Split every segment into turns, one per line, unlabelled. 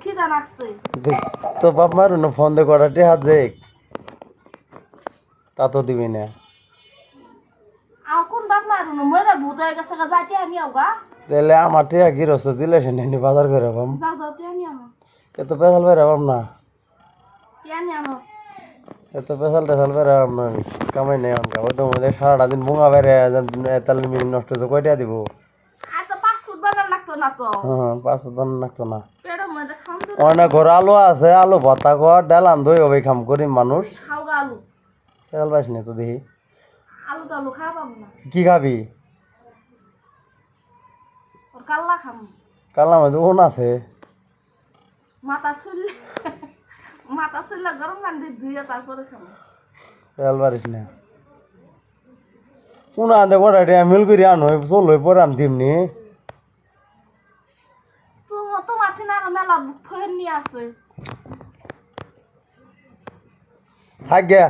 খিদা লাগছে
তো বাপ মারু না ফোন দে কটা টেহা দেখ তা তো দিবি না
কোন বাপ মারু না মরে ভূত হয়ে গেছে যাইতে আমি আউগা
তাহলে আমার টেহা কি রস দিলে সে নেই বাজার করে পাম
যাও যাও তে আমি আমো
এত পেশাল বেড়ে পাম না
তে আমি আমো
এত পেশাল টেশাল বেড়ে পাম না কামাই নেই অনকা ওই তো মধ্যে সারাটা দিন বুঙা বেড়ে তাহলে মিনিট নষ্ট তো কয়টা দিব
আর তো 5 ফুট বানার লাগতো না তো
হ্যাঁ 5 জন লাগতো না
পেড়ো মধ্যে খাম তো
অনেক ঘর আলু আছে আলু ভর্তা কর ডাল আন্ধই হবে খাম করি মানুষ
খাওগা আলু
তেল পাইস নি তো দেখি
আলু টালু খাওয়া পাবো না
কি খাবি
ওর কাল্লা খাম
কালনা মধ্যে ওন আছে
মাথা চুললে গরম পানি ধুয়ে তারপরে খাম
তেল পারিস না কোন আনতে কটা মিল করি আন হয়ে চল হয়ে পরে আন দিমনি
তো মাথি না মেলা ফের নিয়ে আছে
থাক গে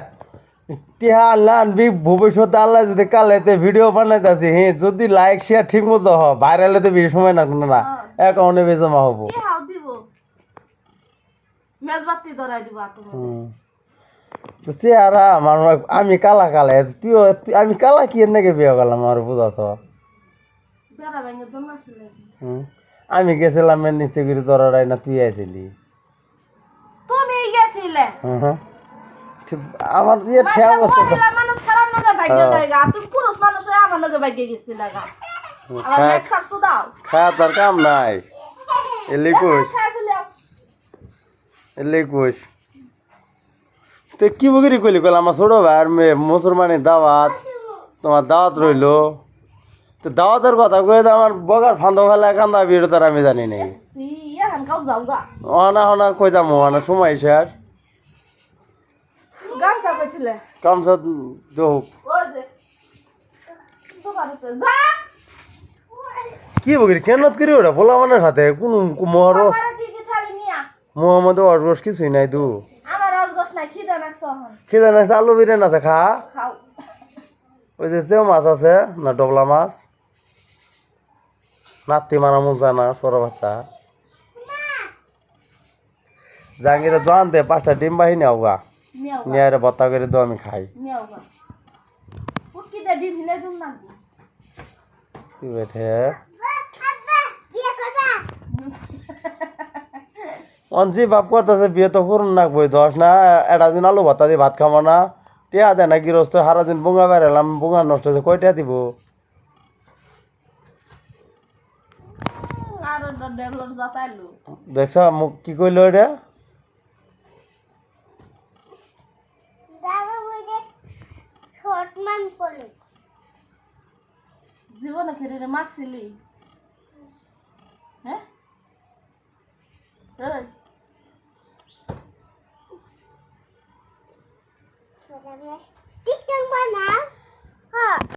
টিহা আল্লাহ আনবি ভবিষ্যতে আল্লাহ যদি কালেতে ভিডিও বানাইতেছি হ্যাঁ যদি লাইক শেয়ার ঠিক মতো হ ভাইরালে তো বেশি সময় লাগবে না অ্যাকাউন্টে বেশি জমা হবো
কি হাও দিব মেজবাতি ধরাই দিব
তো চেহারা আমার আমি কালা কালা আমি কালা কি নাকি বিয়ে করলাম আমার বুঝাছ
বেড়া ভেঙে দম আছিল
আমি গেছিলাম এর নিচে করে তোরাই না তুই আইছিলি
তুমি গেছিলে
আমার ইয়ে ঠেয়া বসে
মহিলা মানুষ খারাপ লগে ভাগ্য দেয়গা তুমি পুরুষ মানুষ হয়ে আমার লগে ভাগ্য গেছিলে গা আমার এক সারসু দাও
খায়া তোর কাম নাই এলিকুশ তো কি বগিরি কইলি কইল আমার ছোট ভাইয়ের মেয়ে মুসলমানের দাওয়াত তোমার দাওয়াত রইলো তো দাওয়াতের কথা কয়ে আমার বগার ফান্দা ফেলা কান্দা বিয়ে তার আমি জানি নাই
এখন কাউ যাও গা
অনা হনা কই যাবো অনা সময় স্যার
গামছা কইছিলে
কামসা যোগ
ওই যে দোকানে যা
কি বগিরি কেন করি ওটা বলা মানের সাথে কোন মোহর
আমার কি কি থালি নিয়া
মোহাম্মদ অরগস কিছুই নাই দু
আমার অজগস নাই খিদা লাগছে এখন
খিদা নাই আলু বিরিয়ানি আছে খা
খাও
ওই যে চেউ মাছ আছে না ডবলা মাছ নাতি মানা মন যায় না সর বাচ্চা জাহাঙ্গীরে জোয়ান দে 5টা ডিম বাহিনী আউগা
নিয়াও
নিয়ে আরে ভত্তা করে দো আমি খাই
নিয়াও গা পুটকি দে ডিভিলে জুম না
কি বেঠে অনজি বাপ করতেছে বিয়ে তো করুন না বই 10 না এটা দিন আলু ভত্তা দিয়ে ভাত খাবো না টিয়া দেয় না গৃহস্থ সারা দিন বুঙা বেড়ালাম বুঙা নষ্ট হয়েছে কয়টা দিব
আর ডেভেলপ যাতাইলো
দেখছ মুখ কি কইল এটা
জীবনে খেলে মারছিলি হ্যাঁ